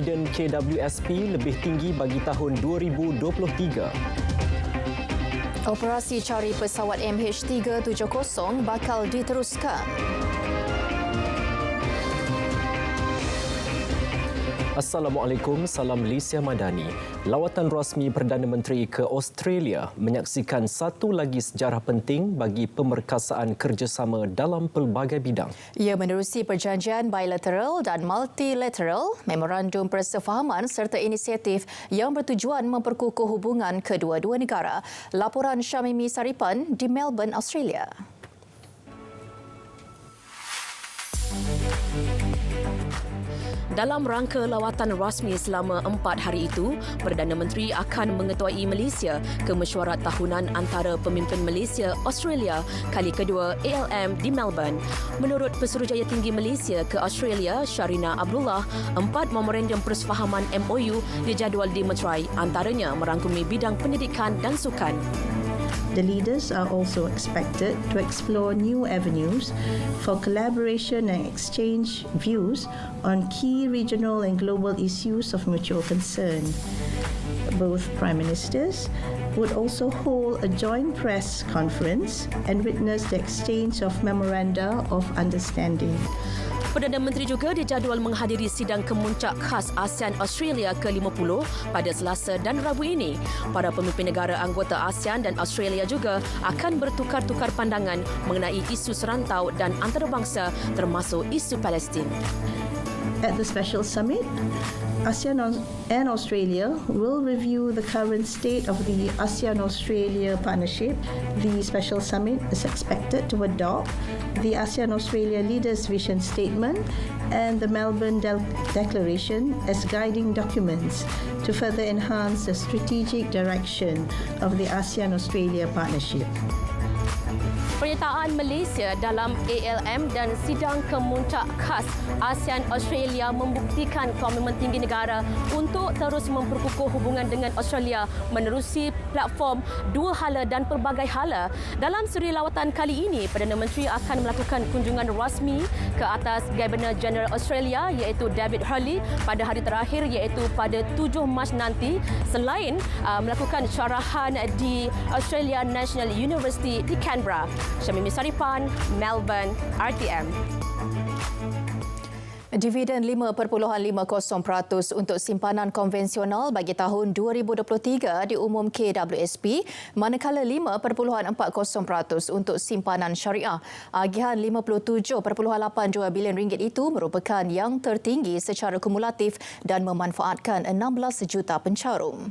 dividen KWSP lebih tinggi bagi tahun 2023. Operasi cari pesawat MH370 bakal diteruskan. Assalamualaikum, salam Malaysia Madani. Lawatan rasmi Perdana Menteri ke Australia menyaksikan satu lagi sejarah penting bagi pemerkasaan kerjasama dalam pelbagai bidang. Ia menerusi perjanjian bilateral dan multilateral, memorandum persefahaman serta inisiatif yang bertujuan memperkukuh hubungan kedua-dua negara. Laporan Syamimi Saripan di Melbourne, Australia. Dalam rangka lawatan rasmi selama 4 hari itu, Perdana Menteri akan mengetuai Malaysia ke mesyuarat tahunan antara pemimpin Malaysia Australia kali kedua ALM di Melbourne. Menurut Pesuruhjaya Tinggi Malaysia ke Australia, Sharina Abdullah, 4 memorandum persefahaman MOU dijadual dimeterai, antaranya merangkumi bidang pendidikan dan sukan. The leaders are also expected to explore new avenues for collaboration and exchange views on key regional and global issues of mutual concern. Both Prime Ministers would also hold a joint press conference and witness the exchange of memoranda of understanding. Perdana Menteri juga dijadual menghadiri sidang kemuncak khas ASEAN Australia ke-50 pada Selasa dan Rabu ini. Para pemimpin negara anggota ASEAN dan Australia juga akan bertukar-tukar pandangan mengenai isu serantau dan antarabangsa termasuk isu Palestin. At the special summit, ASEAN and Australia will review the current state of the ASEAN-Australia partnership. The special summit is expected to adopt the ASEAN-Australia Leaders' Vision Statement and the Melbourne Declaration as guiding documents to further enhance the strategic direction of the ASEAN-Australia partnership. Penyertaan Malaysia dalam ALM dan sidang kemuncak khas ASEAN Australia membuktikan komitmen tinggi negara untuk terus memperkukuh hubungan dengan Australia menerusi platform dua hala dan pelbagai hala. Dalam suri lawatan kali ini, Perdana Menteri akan melakukan kunjungan rasmi ke atas Governor General Australia iaitu David Hurley pada hari terakhir iaitu pada 7 Mac nanti, selain melakukan syarahan di Australia National University di Canberra. Syamimi Saripan, Melbourne, RTM. Dividen 5.50% untuk simpanan konvensional bagi tahun 2023 diumum KWSP, manakala 5.40% untuk simpanan syariah. Agihan RM57.82 bilion itu merupakan yang tertinggi secara kumulatif dan memanfaatkan 16 juta pencarum.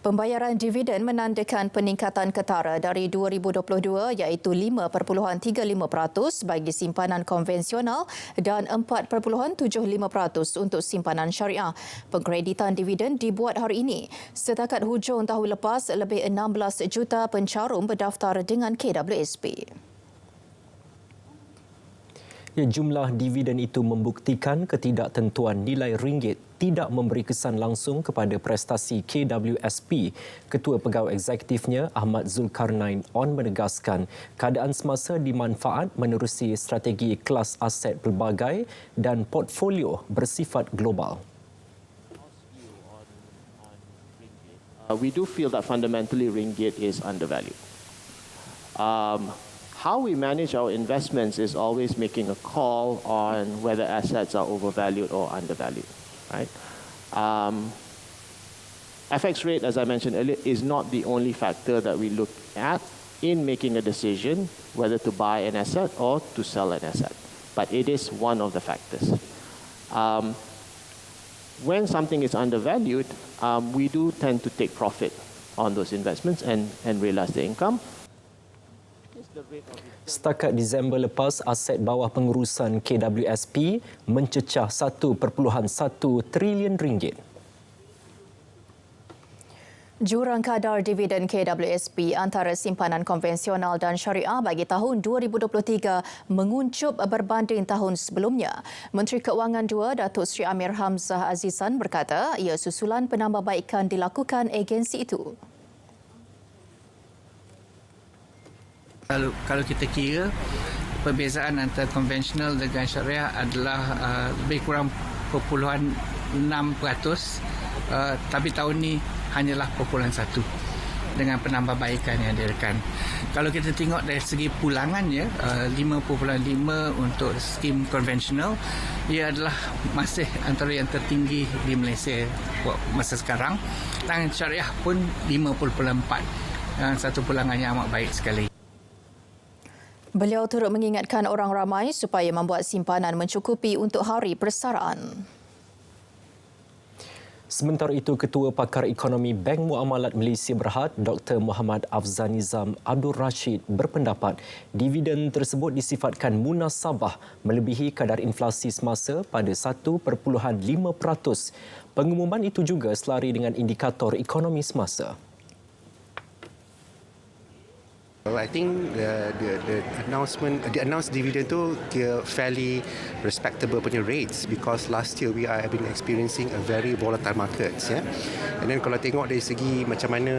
Pembayaran dividen menandakan peningkatan ketara dari 2022 iaitu 5.35% bagi simpanan konvensional dan 4.75% untuk simpanan syariah. Pengkreditan dividen dibuat hari ini. Setakat hujung tahun lepas, lebih 16 juta pencarum berdaftar dengan KWSP. Jumlah dividen itu membuktikan ketidaktentuan nilai ringgit tidak memberi kesan langsung kepada prestasi KWSP. Ketua Pegawai Eksekutifnya Ahmad Zulkarnain On menegaskan keadaan semasa dimanfaat menerusi strategi kelas aset pelbagai dan portfolio bersifat global. We do feel that fundamentally ringgit is undervalued. How we manage our investments is always making a call on whether assets are overvalued or undervalued, right? FX rate, as I mentioned earlier, is not the only factor that we look at in making a decision whether to buy an asset or to sell an asset, but it is one of the factors. When something is undervalued, we do tend to take profit on those investments and realize the income. Setakat Disember lepas, aset bawah pengurusan KWSP mencecah RM1.1 trilion. Jurang kadar dividen KWSP antara simpanan konvensional dan syariah bagi tahun 2023 menguncup berbanding tahun sebelumnya. Menteri Keuangan II, Datuk Seri Amir Hamzah Azizan berkata ia susulan penambahbaikan dilakukan agensi itu. Kalau kita kira perbezaan antara konvensional dengan syariah adalah lebih kurang tapi tahun ni hanyalah 0.1 dengan penambahbaikan yang diadakan. Kalau kita tengok dari segi pulangannya, 5.5 untuk skim konvensional, ia adalah masih antara yang tertinggi di Malaysia masa sekarang. Dan syariah pun 5.4, satu pulangan yang amat baik sekali. Beliau turut mengingatkan orang ramai supaya membuat simpanan mencukupi untuk hari persaraan. Sementara itu, Ketua Pakar Ekonomi Bank Muamalat Malaysia Berhad, Dr. Muhammad Afzanizam Abdul Rashid berpendapat dividen tersebut disifatkan munasabah melebihi kadar inflasi semasa pada 1.5%. Pengumuman itu juga selari dengan indikator ekonomi semasa. I think the announced dividend tu fairly respectable punya rates because last year we have been experiencing a very volatile markets, yeah. And then kalau tengok dari segi macam mana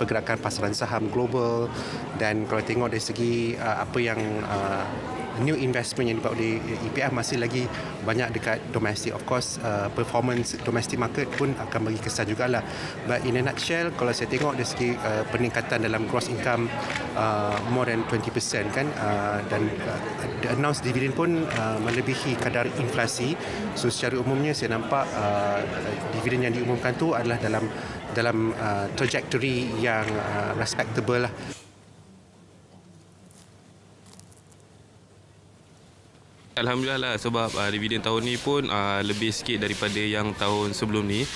pergerakan pasaran saham global, dan kalau tengok dari segi apa yang new investment yang dibuat oleh EPF masih lagi banyak dekat domestik. Of course, performance domestic market pun akan bagi kesan jugalah. But in a nutshell, kalau saya tengok dari segi peningkatan dalam gross income more than 20% kan, dan the announced dividend pun melebihi kadar inflasi. So secara umumnya saya nampak dividen yang diumumkan tu adalah dalam trajectory yang respectable lah. Alhamdulillah lah, sebab dividen tahun ni pun lebih sikit daripada yang tahun sebelum ni.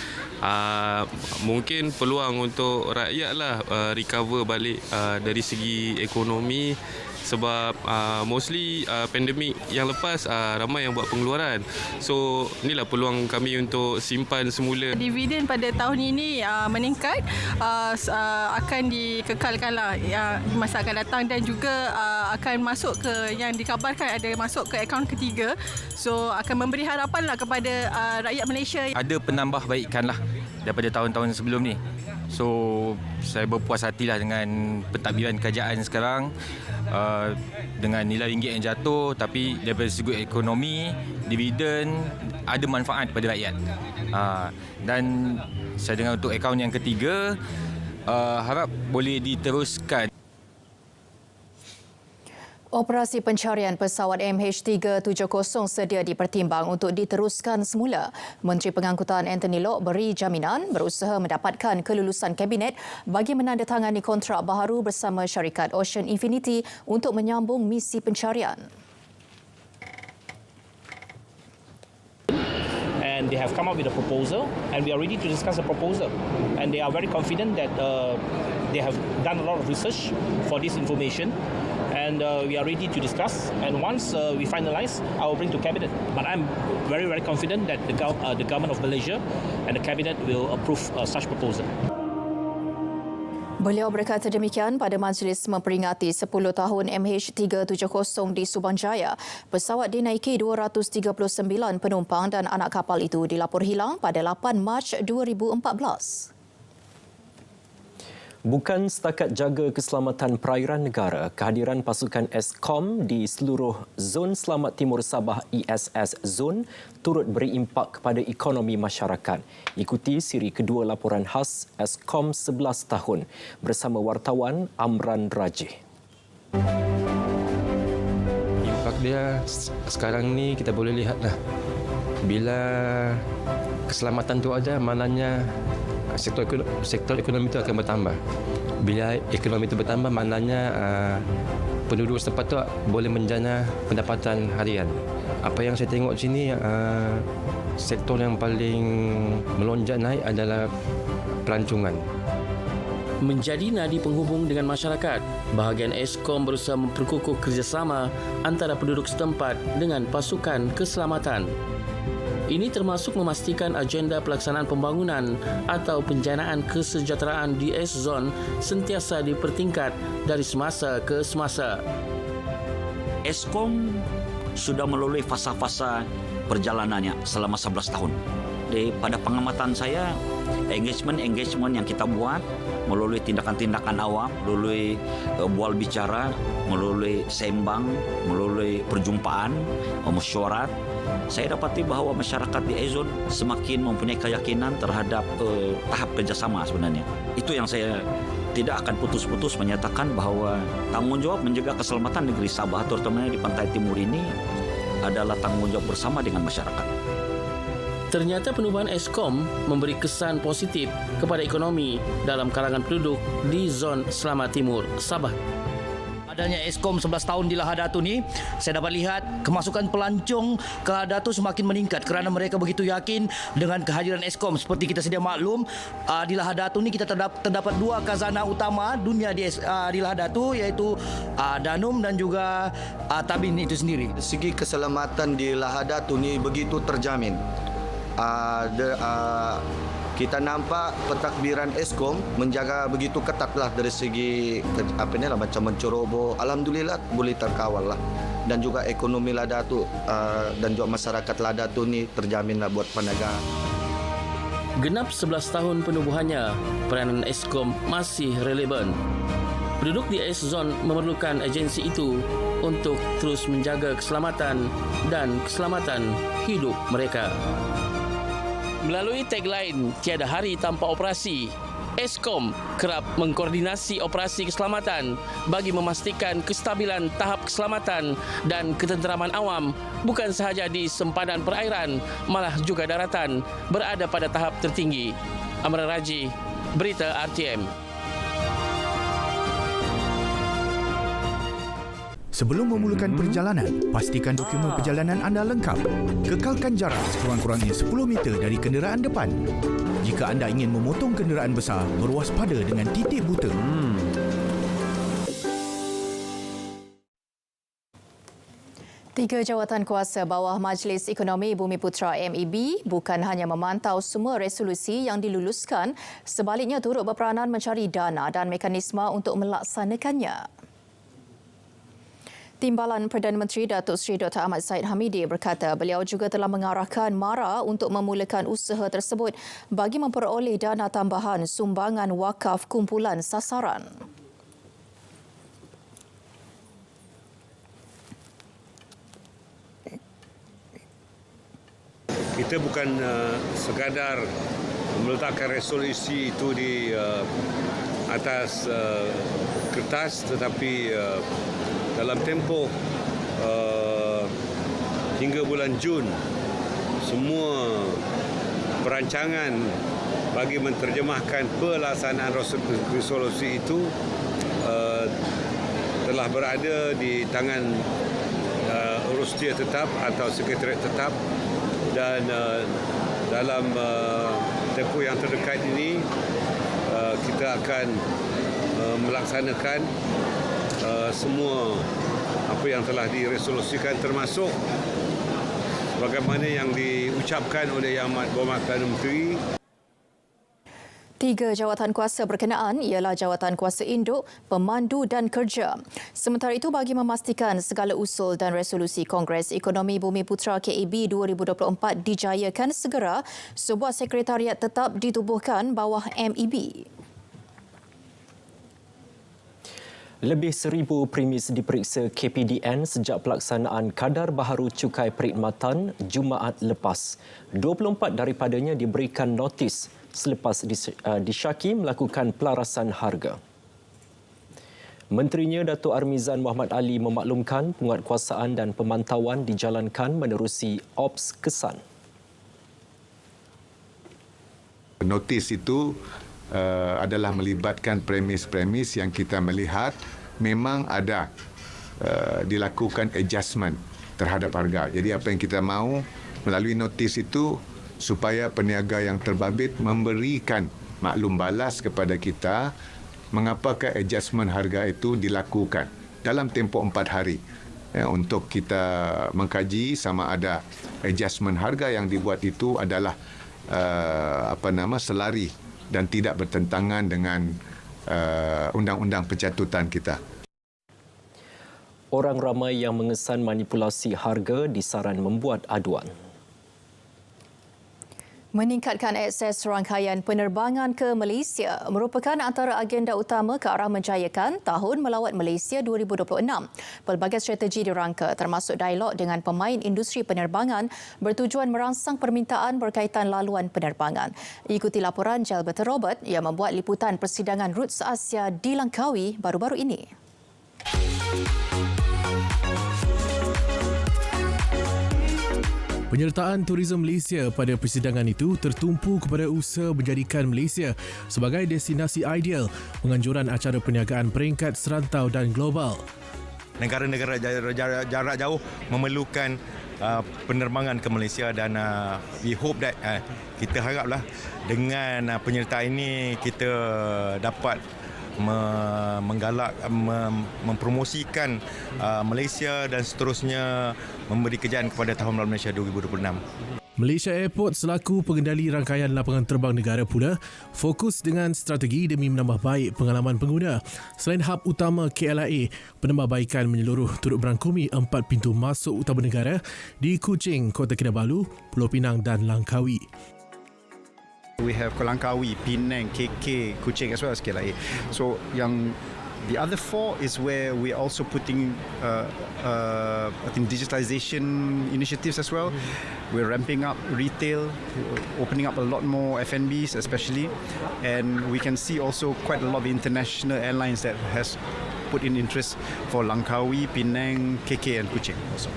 Mungkin peluang untuk rakyat lah recover balik dari segi ekonomi, sebab mostly pandemik yang lepas ramai yang buat pengeluaran. So inilah peluang kami untuk simpan semula. Dividen pada tahun ini meningkat, akan dikekalkanlah di masa akan datang, dan juga akan masuk ke yang dikabarkan ada masuk ke akaun ketiga. So akan memberi harapan lah kepada rakyat Malaysia. Ada penambahbaikan lah daripada tahun-tahun sebelum ni. So saya berpuas hatilah dengan pentadbiran kerajaan sekarang, dengan nilai ringgit yang jatuh, tapi daripada segi ekonomi, dividen ada manfaat kepada rakyat. Dan saya dengar untuk akaun yang ketiga, harap boleh diteruskan. Operasi pencarian pesawat MH370 sedia dipertimbang untuk diteruskan semula. Menteri Pengangkutan Anthony Loke beri jaminan berusaha mendapatkan kelulusan Kabinet bagi menandatangani kontrak baharu bersama syarikat Ocean Infinity untuk menyambung misi pencarian. And they have come up with a proposal, and we are ready to discuss the proposal. And they are very confident that they have done a lot of research for this information. And we are ready to discuss. And once we finalize, I will bring to Cabinet. But I'm very, very confident that the government of Malaysia and the Cabinet will approve such proposal. Beliau berkata demikian pada majlis memperingati 10 tahun MH370 di Subang Jaya. Pesawat dinaiki 239 penumpang dan anak kapal itu dilapor hilang pada 8 Mac 2014. Bukan setakat jaga keselamatan perairan negara, kehadiran pasukan Eskom di seluruh Zon Selamat Timur Sabah ESS Zon turut beri impak kepada ekonomi masyarakat. Ikuti siri kedua laporan khas Eskom 11 tahun bersama wartawan Amran Rajih. Impak dia sekarang ni kita boleh lihatlah. Bila keselamatan tu ada, maknanya sektor ekonomi itu akan bertambah. Bila ekonomi itu bertambah, maknanya penduduk setempat itu boleh menjana pendapatan harian. Apa yang saya tengok di sini, sektor yang paling melonjak naik adalah pelancongan. Menjadi nadi penghubung dengan masyarakat, bahagian Eskom berusaha memperkukuh kerjasama antara penduduk setempat dengan pasukan keselamatan. Ini termasuk memastikan agenda pelaksanaan pembangunan atau penjanaan kesejahteraan di S-Zone sentiasa dipertingkat dari semasa ke semasa. Eskom sudah melalui fasa-fasa perjalanannya selama 11 tahun. Pada pengamatan saya, engagement yang kita buat melalui tindakan-tindakan awam, melalui bual bicara, melalui sembang, melalui perjumpaan, mesyuarat, saya dapati bahawa masyarakat di Ezon semakin mempunyai keyakinan terhadap tahap kerjasama sebenarnya. Itu yang saya tidak akan putus-putus menyatakan bahawa tanggungjawab menjaga keselamatan negeri Sabah, terutamanya di pantai timur ini, adalah tanggungjawab bersama dengan masyarakat. Ternyata penubuhan Eskom memberi kesan positif kepada ekonomi dalam kalangan penduduk di zon Selamat Timur, Sabah. Adanya Eskom 11 tahun di Lahadatu ni, saya dapat lihat kemasukan pelancong ke Lahadatu semakin meningkat kerana mereka begitu yakin dengan kehadiran Eskom. Seperti kita sedia maklum, di Lahadatu ni kita terdapat dua khazanah utama dunia di Lahadatu, iaitu Danum dan juga Tabin itu sendiri. Segi keselamatan di Lahadatu ni begitu terjamin. Kita nampak pentadbiran Eskom menjaga begitu ketatlah dari segi macam menceroboh. Alhamdulillah boleh terkawal lah. Dan juga ekonomi Lahadatu dan juga masyarakat Lahadatu ni terjaminlah buat perniagaan. Genap 11 tahun penubuhannya, peranan Eskom masih relevan. Penduduk di S-Zone memerlukan agensi itu untuk terus menjaga keselamatan dan keselamatan hidup mereka. Melalui tagline "Tiada hari tanpa operasi", Eskom kerap mengkoordinasi operasi keselamatan bagi memastikan kestabilan tahap keselamatan dan ketenteraman awam bukan sahaja di sempadan perairan, malah juga daratan berada pada tahap tertinggi. Amran Raji, Berita RTM. Sebelum memulakan perjalanan, pastikan dokumen perjalanan anda lengkap. Kekalkan jarak sekurang-kurangnya 10 meter dari kenderaan depan. Jika anda ingin memotong kenderaan besar, berwaspada dengan titik buta. Tiga jawatan kuasa bawah Majlis Ekonomi Bumiputera MEB bukan hanya memantau semua resolusi yang diluluskan, sebaliknya turut berperanan mencari dana dan mekanisme untuk melaksanakannya. Timbalan Perdana Menteri Datuk Seri Dr. Ahmad Zahid Hamidi berkata beliau juga telah mengarahkan MARA untuk memulakan usaha tersebut bagi memperoleh dana tambahan sumbangan wakaf kumpulan sasaran. Kita bukan sekadar meletakkan resolusi itu di atas kertas, tetapi dalam tempoh hingga bulan Jun, semua perancangan bagi menterjemahkan pelaksanaan resolusi itu telah berada di tangan urustia tetap atau sekretariat tetap, dan dalam tempoh yang terdekat ini kita akan melaksanakan semua apa yang telah diresolusikan, termasuk bagaimana yang diucapkan oleh Yang Amat Berhormat Perdana Menteri. Tiga jawatan kuasa berkenaan ialah Jawatan Kuasa Induk, Pemandu dan Kerja. Sementara itu, bagi memastikan segala usul dan resolusi Kongres Ekonomi Bumiputera KEB 2024 dijayakan segera, sebuah sekretariat tetap ditubuhkan bawah MEB. Lebih 1,000 premis diperiksa KPDN sejak pelaksanaan kadar baharu cukai perkhidmatan Jumaat lepas. 24 daripadanya diberikan notis selepas disyaki melakukan pelarasan harga. Menterinya Datuk Armizan Muhammad Ali memaklumkan penguatkuasaan dan pemantauan dijalankan menerusi Ops Kesan. Notis itu adalah melibatkan premis-premis yang kita melihat memang ada dilakukan adjustment terhadap harga. Jadi apa yang kita mahu melalui notis itu supaya peniaga yang terbabit memberikan maklum balas kepada kita mengapakah adjustment harga itu dilakukan dalam tempoh 4 hari. Untuk kita mengkaji sama ada adjustment harga yang dibuat itu adalah selari dan tidak bertentangan dengan undang-undang pencatutan kita. Orang ramai yang mengesan manipulasi harga disaran membuat aduan. Meningkatkan akses rangkaian penerbangan ke Malaysia merupakan antara agenda utama ke arah menjayakan Tahun Melawat Malaysia 2026. Pelbagai strategi dirangka termasuk dialog dengan pemain industri penerbangan bertujuan merangsang permintaan berkaitan laluan penerbangan. Ikuti laporan Jalbert Robert yang membuat liputan persidangan Roots Asia di Langkawi baru-baru ini. Penyertaan Tourism Malaysia pada persidangan itu tertumpu kepada usaha menjadikan Malaysia sebagai destinasi ideal penganjuran acara perniagaan peringkat serantau dan global. Negara-negara jarak jauh memerlukan penerbangan ke Malaysia dan we hope that kita haraplah dengan penyertaan ini kita dapat menggalak, mempromosikan Malaysia dan seterusnya memberi kejayaan kepada Tahun Melawat Malaysia 2026. Malaysia Airport selaku pengendali rangkaian lapangan terbang negara pula fokus dengan strategi demi menambah baik pengalaman pengguna. Selain hub utama KLIA, penambahbaikan menyeluruh turut berangkumi 4 pintu masuk utama negara di Kuching, Kota Kinabalu, Pulau Pinang dan Langkawi. We have Langkawi, Penang, KK, Kuching as well as KLIA. So the other 4 is where we are also putting I think digitalization initiatives as well. We're ramping up retail, opening up a lot more F&Bs especially, and we can see also quite a lot of international airlines that has put in interest for Langkawi, Penang, KK and Kuching also.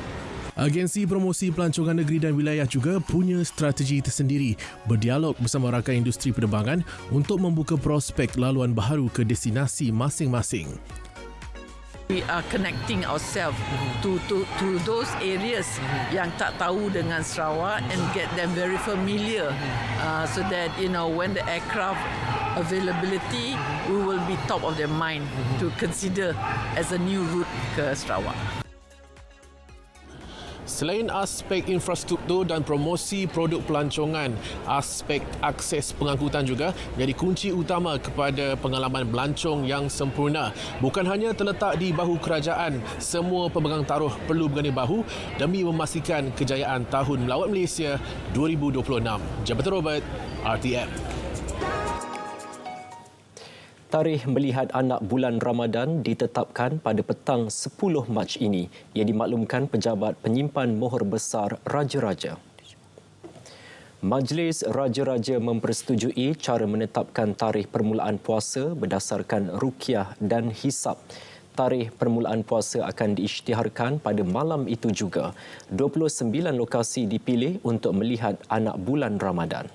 Agensi Promosi Pelancongan Negeri dan Wilayah juga punya strategi tersendiri berdialog bersama rakan industri penerbangan untuk membuka prospek laluan baharu ke destinasi masing-masing. We are connecting ourselves to those areas yang tak tahu dengan Sarawak and get them very familiar so that when the aircraft availability we will be top of their mind to consider as a new route ke Sarawak. Selain aspek infrastruktur dan promosi produk pelancongan, aspek akses pengangkutan juga menjadi kunci utama kepada pengalaman melancong yang sempurna. Bukan hanya terletak di bahu kerajaan, semua pemegang taruh perlu berganding bahu demi memastikan kejayaan Tahun Melawat Malaysia 2026. Jalbert Robert, RTM. Tarikh melihat anak bulan Ramadan ditetapkan pada petang 10 Mac ini. Ia dimaklumkan Pejabat Penyimpan Mohor Besar Raja-Raja. Majlis Raja-Raja mempersetujui cara menetapkan tarikh permulaan puasa berdasarkan ruqyah dan hisab. Tarikh permulaan puasa akan diisytiharkan pada malam itu juga. 29 lokasi dipilih untuk melihat anak bulan Ramadan.